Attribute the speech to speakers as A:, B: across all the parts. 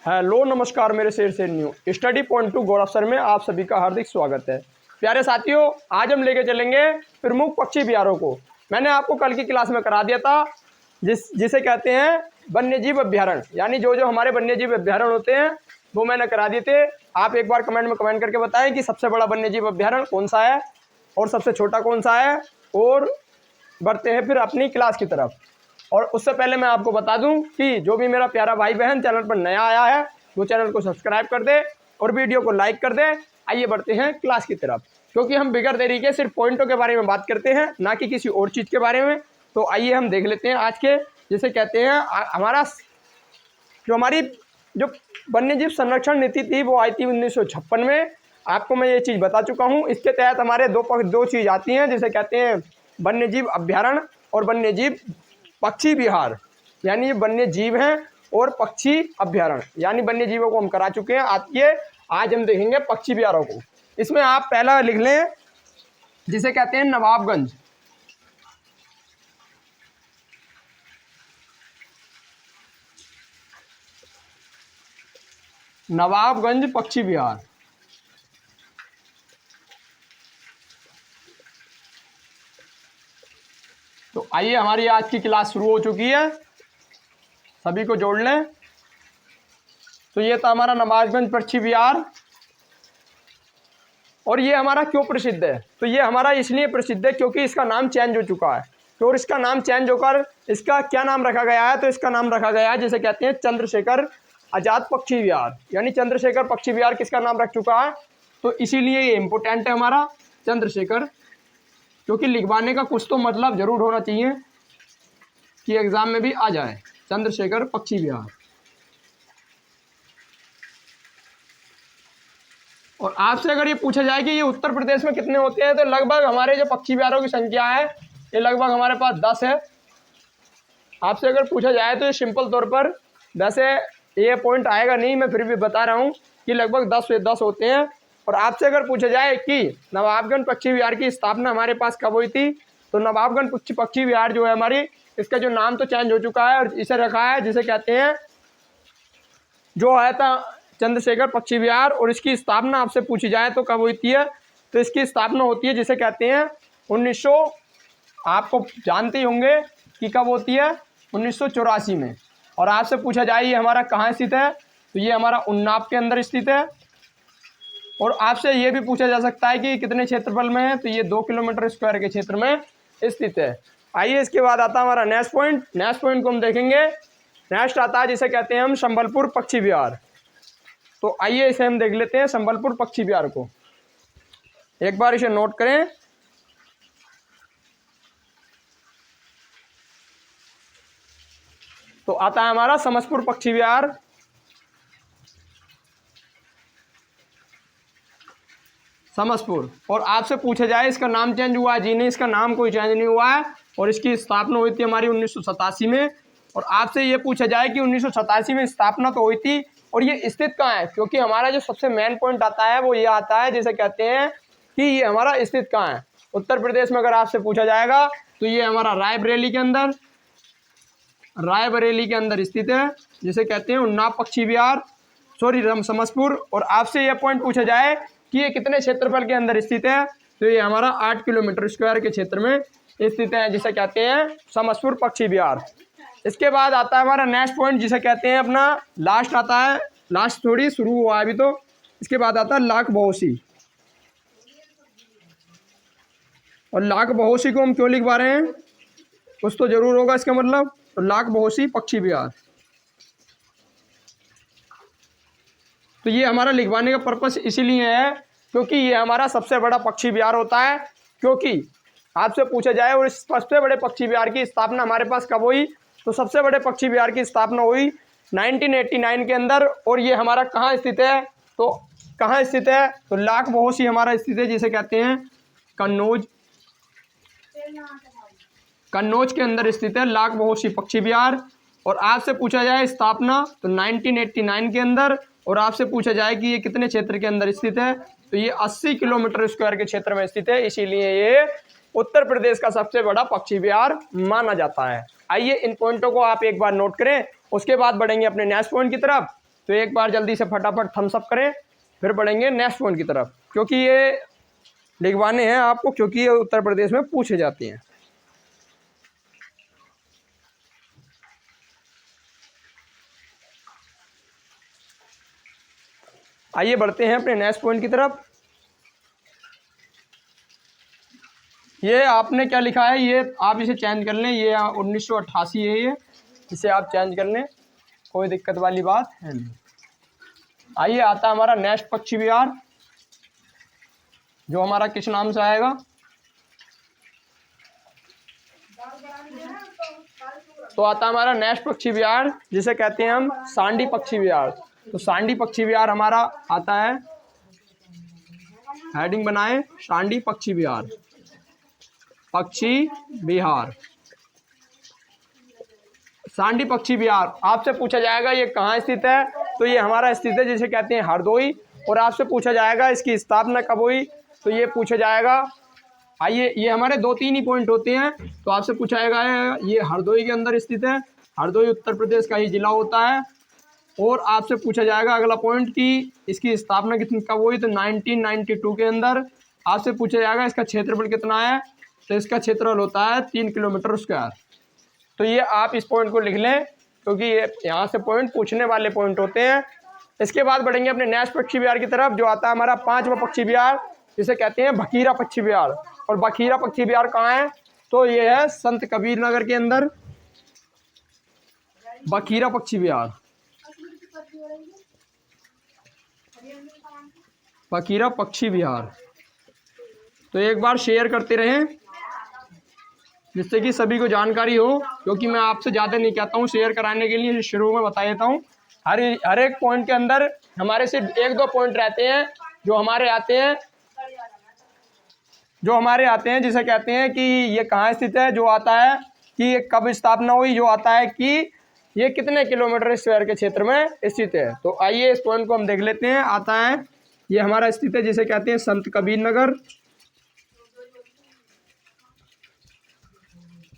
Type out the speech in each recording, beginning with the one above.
A: Hello नमस्कार मेरे शेर से न्यू स्टडी पॉइंट टू गौरव सर में आप सभी का हार्दिक स्वागत है। प्यारे साथियों, आज हम लेके चलेंगे प्रमुख पक्षी विहारों को। मैंने आपको कल की क्लास में करा दिया था जिसे कहते हैं वन्यजीव अभ्यारण्य, यानी जो हमारे वन्यजीव अभ्यारण्य होते हैं वो मैंने करा दिए थे। आप एक बार कमेंट में कमेंट करके बताएं कि सबसे बड़ा वन्यजीव अभ्यारण्य कौन सा है और सबसे छोटा कौन सा है, और बढ़ते हैं फिर अपनी क्लास की तरफ। और उससे पहले मैं आपको बता दूं कि जो भी मेरा प्यारा भाई बहन चैनल पर नया आया है वो चैनल को सब्सक्राइब कर दे और वीडियो को लाइक कर दे। आइए बढ़ते हैं क्लास की तरफ, क्योंकि हम बिगड़ देरी के सिर्फ पॉइंटों के बारे में बात करते हैं, ना कि किसी और चीज़ के बारे में। तो आइए हम देख लेते हैं आज के, जिसे कहते हैं हमारी जो वन्यजीव संरक्षण नीति थी वो आई थी 1956 में। आपको मैं ये चीज़ बता चुका हूँ। इसके तहत हमारे दो चीज़ आती हैं, जिसे कहते हैं वन्यजीव अभ्यारण्य और वन्यजीव पक्षी विहार, यानी वन्य जीव हैं और पक्षी अभ्यारण्य, यानी वन्य जीवों को हम करा चुके हैं। आइए आज हम देखेंगे पक्षी विहारों को। इसमें आप पहला लिख लें, जिसे कहते हैं नवाबगंज। नवाबगंज पक्षी विहार। तो आइए, हमारी आज की क्लास शुरू हो चुकी है, सभी को जोड़ लें। तो ये था हमारा नवाबगंज पक्षी विहार। और ये हमारा क्यों प्रसिद्ध है? तो ये हमारा इसलिए प्रसिद्ध है क्योंकि इसका नाम चेंज हो चुका है। तो और इसका नाम चेंज होकर इसका क्या नाम रखा गया है? तो इसका नाम रखा गया है जिसे कहते हैं चंद्रशेखर आजाद पक्षी विहार, यानी चंद्रशेखर पक्षी विहार किसका नाम रख चुका है। तो इसीलिए ये इम्पोर्टेंट है हमारा चंद्रशेखर, क्योंकि लिखवाने का कुछ तो मतलब जरूर होना चाहिए कि एग्जाम में भी आ जाए। चंद्रशेखर पक्षी विहार। और आपसे अगर ये पूछा जाए कि ये उत्तर प्रदेश में कितने होते हैं, तो लगभग हमारे जो पक्षी विहारों की संख्या है ये लगभग हमारे पास 10 है। आपसे अगर पूछा जाए तो ये सिंपल तौर पर 10 है, ये पॉइंट आएगा नहीं, मैं फिर भी बता रहा हूँ कि लगभग 10 होते हैं। और आपसे अगर पूछा जाए कि नवाबगंज पक्षी विहार की स्थापना हमारे पास कब हुई थी, तो नवाबगंज पक्षी विहार जो है हमारी, इसका जो नाम तो चेंज हो चुका है और इसे रखा है जिसे कहते हैं, जो आया था चंद्रशेखर पक्षी विहार। और इसकी स्थापना आपसे पूछी जाए तो कब होती है, तो इसकी स्थापना होती है जिसे कहते हैं 1900, आपको जानते ही होंगे कि कब होती है, 1984 में। और आपसे पूछा जाए ये हमारा कहाँ स्थित है, तो ये हमारा उन्नाव के अंदर स्थित है। और आपसे ये भी पूछा जा सकता है कि कितने क्षेत्रफल में है, तो ये 2 किलोमीटर स्क्वायर के क्षेत्र में स्थित है। आइए, इसके बाद आता है हमारा नेक्स्ट पॉइंट। नेक्स्ट पॉइंट को हम देखेंगे, नेक्स्ट आता है जिसे कहते हैं हम संबलपुर पक्षी विहार। तो आइए इसे हम देख लेते हैं, संबलपुर पक्षी विहार को। एक बार इसे नोट करें। तो आता है हमारा समसपुर पक्षी विहार। समसपुर। और आपसे पूछा जाए इसका नाम चेंज हुआ है? जी नहीं, इसका नाम कोई चेंज नहीं हुआ है। और इसकी स्थापना हुई थी हमारी 1987 में। और आपसे ये पूछा जाए कि 1987 में स्थापना तो हुई थी, और ये स्थित कहाँ है? क्योंकि हमारा जो सबसे मेन पॉइंट आता है वो ये आता है जिसे कहते हैं कि ये हमारा स्थित कहाँ है। उत्तर प्रदेश में अगर आपसे पूछा जाएगा तो ये हमारा रायबरेली के अंदर स्थित है, जिसे कहते हैं उन्नाव पक्षी विहार, समसपुर। और आपसे यह पॉइंट पूछा जाए कि ये कितने क्षेत्रफल के अंदर स्थित है, तो ये हमारा 8 किलोमीटर स्क्वायर के क्षेत्र में स्थित है, जिसे कहते हैं समसपुर पक्षी विहार। इसके बाद आता है हमारा नेक्स्ट पॉइंट, जिसे कहते हैं अपना लास्ट आता है, लास्ट थोड़ी शुरू हुआ है अभी तो। इसके बाद आता है लाख बहोसी। और लाख बहोसी को हम क्यों लिखवा रहे हैं, कुछ तो जरूर होगा इसका मतलब। तो लाख बहोसी पक्षी विहार, तो ये हमारा लिखवाने का पर्पस इसीलिए है क्योंकि ये हमारा सबसे बड़ा पक्षी विहार होता है। क्योंकि आपसे पूछा जाए और इस सबसे बड़े पक्षी विहार की स्थापना हमारे पास कब हुई, तो सबसे बड़े पक्षी विहार की स्थापना हुई 1989 के अंदर। और ये हमारा कहाँ स्थित है, तो कहाँ स्थित है, तो लाख बहोसी हमारा स्थित है, जिसे कहते हैं कन्नौज के अंदर स्थित है लाख बहोसी पक्षी विहार। और आपसे पूछा जाए स्थापना तो 1989 के अंदर। और आपसे पूछा जाए कि ये कितने क्षेत्र के अंदर स्थित है, तो ये 80 किलोमीटर स्क्वायर के क्षेत्र में स्थित है, इसीलिए ये उत्तर प्रदेश का सबसे बड़ा पक्षी विहार माना जाता है। आइए इन पॉइंटों को आप एक बार नोट करें, उसके बाद बढ़ेंगे अपने नेक्स्ट पॉइंट की तरफ। तो एक बार जल्दी से फटाफट थम्स अप करें, फिर बढ़ेंगे नेक्स्ट पॉइंट की तरफ, क्योंकि ये लिखवाने हैं आपको, क्योंकि ये उत्तर प्रदेश में पूछे जाते हैं। आइए बढ़ते हैं अपने नेक्स्ट पॉइंट की तरफ। ये आपने क्या लिखा है, ये आप इसे चेंज कर लें, ये 1988 है, ये इसे आप चेंज कर लें, कोई दिक्कत वाली बात है नहीं। आइए आता है हमारा नेक्स्ट पक्षी विहार, जो हमारा किस नाम से आएगा। तो आता है हमारा नेक्स्ट पक्षी विहार, जिसे कहते हैं हम सांडी पक्षी विहार। तो सांडी पक्षी विहार हमारा आता है, हेडिंग बनाए, सांडी पक्षी विहार, पक्षी विहार, सांडी पक्षी विहार। आपसे पूछा जाएगा ये कहाँ स्थित है, तो ये हमारा स्थित है जिसे कहते हैं हरदोई। और आपसे पूछा जाएगा इसकी स्थापना कब हुई, तो ये पूछा जाएगा। आइए, ये हमारे 2-3 ही पॉइंट होते हैं, तो आपसे पूछा जाएगा ये हरदोई के अंदर स्थित है, हरदोई उत्तर प्रदेश का ही जिला होता है। और आपसे पूछा जाएगा अगला पॉइंट कि इसकी स्थापना कितनी कब हुई, तो 1992 के अंदर। आपसे पूछा जाएगा इसका क्षेत्रफल कितना है, तो इसका क्षेत्रफल होता है 3 किलोमीटर स्क्वायर। तो ये आप इस पॉइंट को लिख लें, क्योंकि ये यहाँ से पॉइंट पूछने वाले पॉइंट होते हैं। इसके बाद बढ़ेंगे अपने नेक्स्ट पक्षी विहार की तरफ, जो आता है हमारा 5वां पक्षी विहार, जिसे कहते हैं भखीरा पक्षी विहार। और भखीरा पक्षी विहार कहाँ है, तो ये है संत कबीर नगर के अंदर, भखीरा पक्षी विहार, भखीरा पक्षी विहार। तो एक बार शेयर करते रहें, जिससे कि सभी को जानकारी हो, क्योंकि मैं आपसे ज़्यादा नहीं कहता हूँ, शेयर कराने के लिए शुरू में बता देता हूँ। हर एक पॉइंट के अंदर हमारे सिर्फ 1-2 पॉइंट रहते हैं जो हमारे आते हैं, जिसे कहते हैं कि ये कहाँ स्थित है, जो आता है कि ये कब स्थापना हुई, जो आता है कि ये कितने किलोमीटर स्क्वायर के क्षेत्र में स्थित है। तो आइए इस पॉइंट को हम देख लेते हैं। आता है ये हमारा स्थित है जिसे कहते हैं संत कबीर नगर,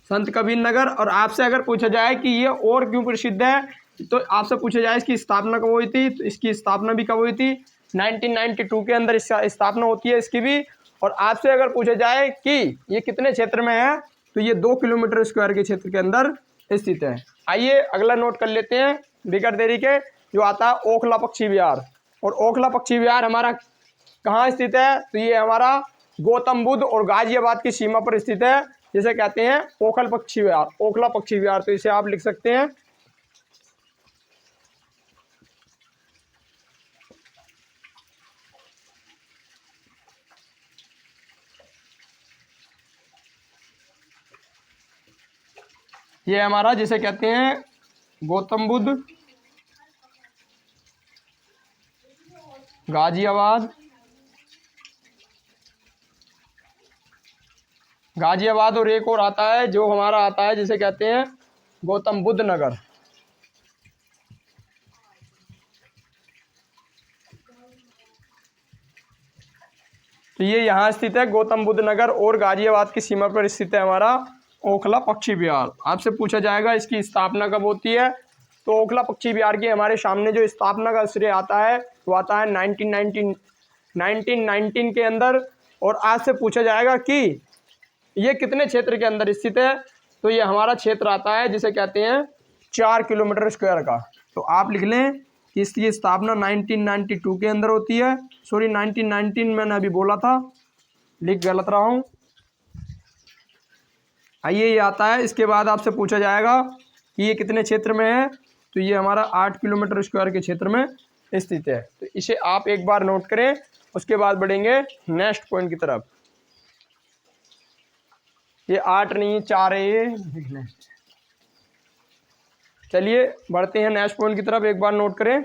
A: संत कबीर नगर। और आपसे अगर पूछा जाए कि ये और क्यों प्रसिद्ध है, तो आपसे पूछा जाए इसकी स्थापना कब हुई थी, तो इसकी स्थापना भी कब हुई थी, 1992 के अंदर इसका स्थापना होती है इसकी भी। और आपसे अगर पूछा जाए कि ये कितने क्षेत्र में है, तो ये 2 किलोमीटर स्क्वायर के क्षेत्र के अंदर स्थित है। आइए अगला नोट कर लेते हैं बिगर देरी के, जो आता है ओखला पक्षी विहार। और ओखला पक्षी विहार हमारा कहाँ स्थित है, तो ये हमारा गौतम बुद्ध और गाजियाबाद की सीमा पर स्थित है, जिसे कहते हैं ओखल पक्षी विहार, ओखला पक्षी विहार। तो इसे आप लिख सकते हैं। ये हमारा जिसे कहते हैं गौतम बुद्ध, गाजियाबाद, गाजियाबाद। और एक और आता है जो हमारा आता है जिसे कहते हैं गौतम बुद्ध नगर। तो ये यहाँ स्थित है गौतम बुद्ध नगर, और गाजियाबाद की सीमा पर स्थित है हमारा ओखला पक्षी विहार। आपसे पूछा जाएगा इसकी स्थापना कब होती है, तो ओखला पक्षी विहार की हमारे सामने जो स्थापना का श्रेय आता है वो आता है 1919 के अंदर। और आज से पूछा जाएगा कि ये कितने क्षेत्र के अंदर स्थित है, तो ये हमारा क्षेत्र आता है जिसे कहते हैं 4 किलोमीटर स्क्वायर का। तो आप लिख लें कि इसकी स्थापना 1992 के अंदर होती है। सॉरी 1919 मैंने अभी बोला था, लिख गलत रहा हूँ। आइए ये आता है। इसके बाद आपसे पूछा जाएगा कि ये कितने क्षेत्र में है, तो ये हमारा 8 किलोमीटर स्क्वायर के क्षेत्र में स्थित है। तो इसे आप एक बार नोट करें, उसके बाद बढ़ेंगे नेक्स्ट पॉइंट की तरफ। ये 8 नहीं 4 है, ये लिख लें। चलिए बढ़ते हैं नेक्स्ट पॉइंट की तरफ, एक बार नोट करें।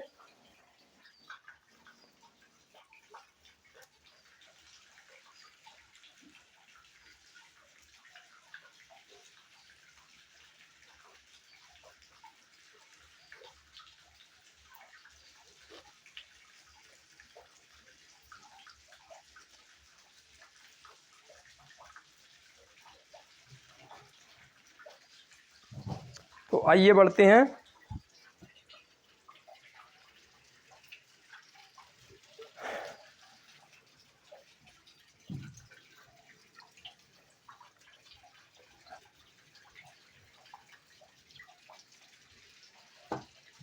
A: तो आइए बढ़ते हैं।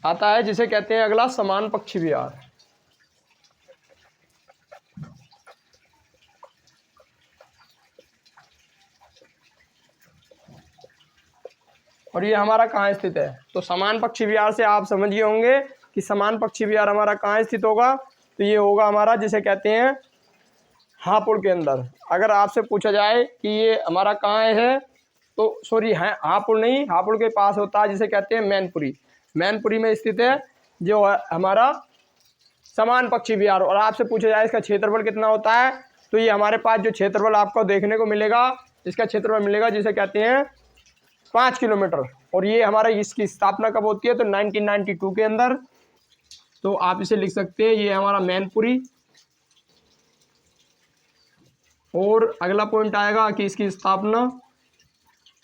A: आता है जिसे कहते हैं अगला समान पक्षी विहार। और ये हमारा कहाँ स्थित है? तो समान पक्षी विहार से आप समझ गए होंगे कि समान पक्षी विहार हमारा कहाँ स्थित होगा। तो ये होगा हमारा जिसे कहते हैं हापुड़ के अंदर। अगर आपसे पूछा जाए कि ये हमारा कहाँ है, तो सॉरी है हापुड़ नहीं, हापुड़ के पास होता है जिसे कहते हैं मैनपुरी। मैनपुरी में स्थित है जो है हमारा समान पक्षी विहार। और आपसे पूछा जाए इसका क्षेत्रफल कितना होता है, तो ये हमारे पास जो क्षेत्रफल आपको देखने को मिलेगा, इसका क्षेत्रफल मिलेगा जिसे कहते हैं 5 किलोमीटर। और ये हमारा इसकी स्थापना कब होती है? तो 1992 के अंदर। तो आप इसे लिख सकते हैं, ये हमारा मैनपुरी। और अगला पॉइंट आएगा कि इसकी स्थापना,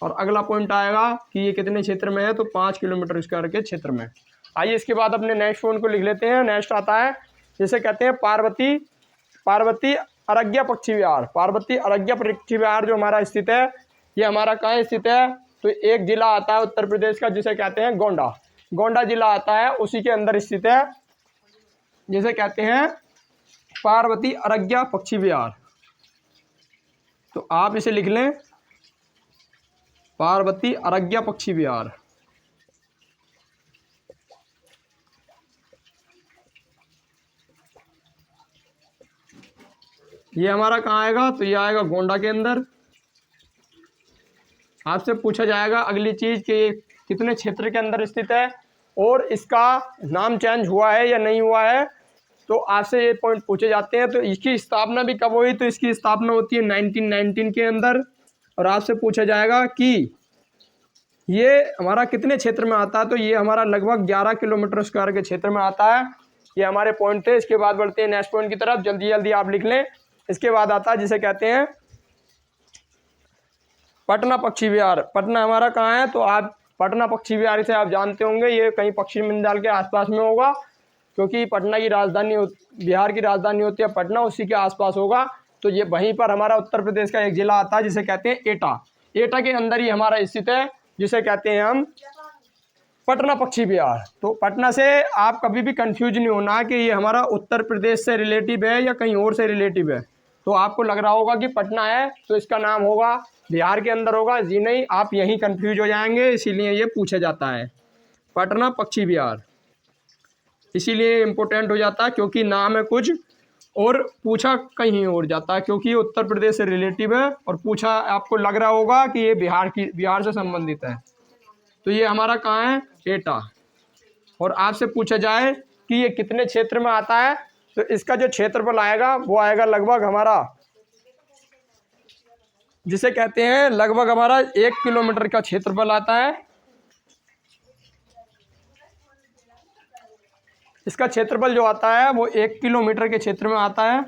A: और अगला पॉइंट आएगा कि ये कितने क्षेत्र में है, तो 5 किलोमीटर स्क्वायर के क्षेत्र में। आइए इसके बाद अपने नेक्स्ट पॉइंट को लिख लेते हैं। नेक्स्ट आता है जिसे कहते हैं पार्वती अरग्या पक्षी विहार। पार्वती अरग्या पक्षी विहार जो हमारा स्थित है, ये हमारा कहाँ स्थित है? तो एक जिला आता है उत्तर प्रदेश का जिसे कहते हैं गोंडा। गोंडा जिला आता है, उसी के अंदर स्थित है जिसे कहते हैं पार्वती अरग्या पक्षी विहार। तो आप इसे लिख लें, पार्वती अरग्या पक्षी विहार। ये हमारा कहाँ आएगा? तो ये आएगा गोंडा के अंदर। आपसे पूछा जाएगा अगली चीज कि ये कितने क्षेत्र के अंदर स्थित है और इसका नाम चेंज हुआ है या नहीं हुआ है। तो आपसे ये पॉइंट पूछे जाते हैं। तो इसकी स्थापना भी कब हुई? तो इसकी स्थापना होती है 1919 के अंदर। और आपसे पूछा जाएगा कि ये हमारा कितने क्षेत्र में आता है, तो ये हमारा लगभग 11 किलोमीटर स्क्वायर के क्षेत्र में आता है। ये हमारे पॉइंट थे। इसके बाद बढ़ते हैं नेक्स्ट पॉइंट की तरफ, जल्दी जल्दी आप लिख लें। इसके बाद आता है जिसे कहते हैं पटना पक्षी विहार। पटना हमारा कहाँ है? तो आप पटना पक्षी विहार से आप जानते होंगे, ये कहीं पश्चिम बंगाल के आसपास में होगा, क्योंकि पटना की राजधानी बिहार की राजधानी होती है पटना, उसी के आसपास होगा। तो ये वहीं पर हमारा उत्तर प्रदेश का एक जिला आता है जिसे कहते हैं एटा। एटा के अंदर ही हमारा स्थित है जिसे कहते हैं हम पटना पक्षी विहार। तो पटना से आप कभी भी कंफ्यूज नहीं होना कि ये हमारा उत्तर प्रदेश से रिलेटिव है या कहीं और से रिलेटिव है। तो आपको लग रहा होगा कि पटना है तो इसका नाम होगा बिहार के अंदर होगा, जी नहीं, आप यहीं कंफ्यूज हो जाएंगे। इसीलिए ये पूछा जाता है पटना पक्षी विहार। इसीलिए इम्पोर्टेंट हो जाता है क्योंकि नाम है कुछ और पूछा कहीं और जाता है, क्योंकि ये उत्तर प्रदेश से रिलेटिव है और पूछा आपको लग रहा होगा कि ये बिहार से संबंधित है। तो ये हमारा कहाँ है? एटा। और आपसे पूछा जाए कि ये कितने क्षेत्र में आता है, तो इसका जो क्षेत्रफल आएगा वो आएगा लगभग हमारा जिसे कहते हैं लगभग हमारा 1 किलोमीटर का क्षेत्रफल आता है। इसका क्षेत्रफल जो आता है वो 1 किलोमीटर के क्षेत्र में आता है।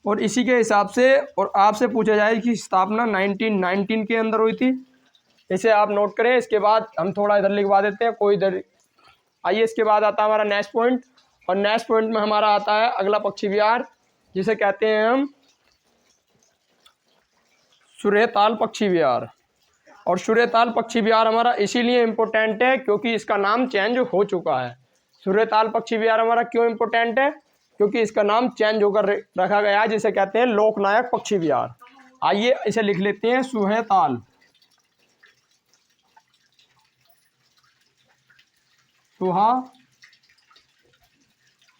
A: और इसी के हिसाब से, और आपसे पूछा जाए कि स्थापना 1919 के अंदर हुई थी, इसे आप नोट करें। इसके बाद हम थोड़ा इधर लिखवा देते हैं, कोई इधर। आइए इसके बाद आता है हमारा नेक्स्ट पॉइंट, और नेक्स्ट पॉइंट में हमारा आता है अगला पक्षी विहार जिसे कहते हैं हम सूर्यताल पक्षी विहार। और सूर्यताल पक्षी विहार हमारा इसीलिए इम्पोर्टेंट है क्योंकि इसका नाम चेंज हो चुका है। सूर्यताल पक्षी विहार हमारा क्यों इम्पोर्टेंट है? क्योंकि इसका नाम चेंज होकर रखा गया है जिसे कहते हैं लोकनायक पक्षी विहार। आइए इसे लिख लेते हैं सूर्यताल।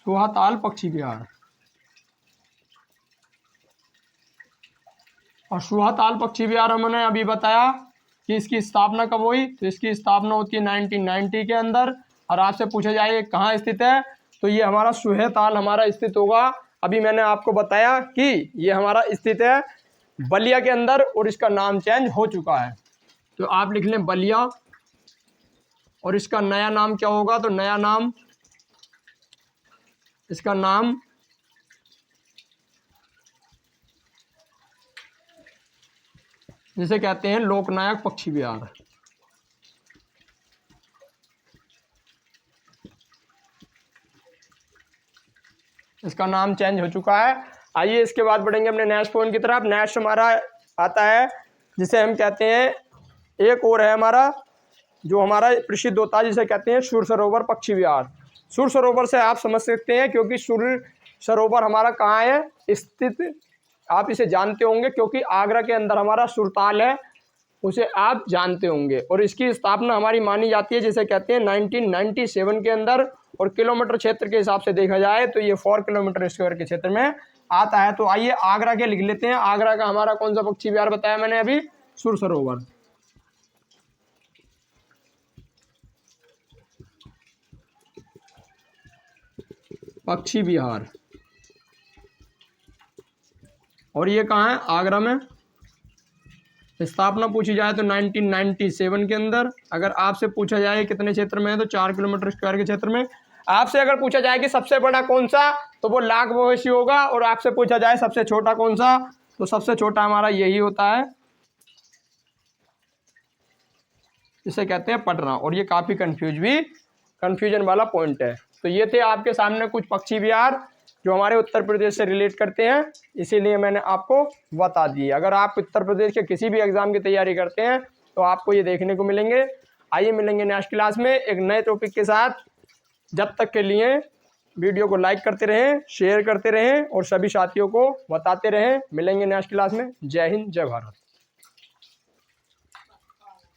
A: सूहाताल पक्षी विहार। और सूहाताल पक्षी विहार हमने अभी बताया कि इसकी स्थापना कब हुई, तो इसकी स्थापना होती है 1990 के अंदर। और आपसे पूछा जाए ये कहाँ स्थित है, तो ये हमारा सूहाताल हमारा स्थित होगा। अभी मैंने आपको बताया कि ये हमारा स्थित है बलिया के अंदर और इसका नाम चेंज हो चुका है। तो आप लिख लें बलिया। और इसका नया नाम क्या होगा, तो नया नाम, इसका नाम जिसे कहते हैं लोकनायक पक्षी विहार। इसका नाम चेंज हो चुका है। आइए इसके बाद बढ़ेंगे अपने नेक्स्ट पॉइंट की तरफ। नेक्स्ट हमारा आता है जिसे हम कहते हैं, एक और है हमारा जो हमारा प्रसिद्ध होता है जिसे कहते हैं सूर सरोवर पक्षी विहार। सूर सरोवर से आप समझ सकते हैं क्योंकि सूर सरोवर हमारा कहाँ है स्थित, आप इसे जानते होंगे क्योंकि आगरा के अंदर हमारा सुरताल है, उसे आप जानते होंगे। और इसकी स्थापना हमारी मानी जाती है जिसे कहते हैं 1997 के अंदर, और किलोमीटर क्षेत्र के हिसाब से देखा जाए तो ये 4 किलोमीटर स्क्वायर के क्षेत्र में आता है। तो आइए आगरा के लिख लेते हैं। आगरा का हमारा कौन सा पक्षी विहार बताया मैंने अभी, सूर सरोवर। पक्षी विहार, और ये कहाँ है, आगरा में। स्थापना पूछी जाए तो 1997 के अंदर। अगर आपसे पूछा जाए कितने क्षेत्र में है तो 4 किलोमीटर स्क्वायर के क्षेत्र में। आपसे अगर पूछा जाए कि सबसे बड़ा कौन सा, तो वो लाख मवेशी होगा। और आपसे पूछा जाए सबसे छोटा कौन सा, तो सबसे छोटा हमारा यही होता है, इसे कहते हैं पटना। और ये काफ़ी कन्फ्यूजन वाला पॉइंट है। तो ये थे आपके सामने कुछ पक्षी विहार जो हमारे उत्तर प्रदेश से रिलेट करते हैं, इसीलिए मैंने आपको बता दिए। अगर आप उत्तर प्रदेश के किसी भी एग्ज़ाम की तैयारी करते हैं तो आपको ये देखने को मिलेंगे। आइए मिलेंगे नेक्स्ट क्लास में एक नए टॉपिक के साथ। जब तक के लिए वीडियो को लाइक करते रहें, शेयर करते रहें और सभी साथियों को बताते रहें। मिलेंगे नेक्स्ट क्लास में। जय हिंद, जय भारत।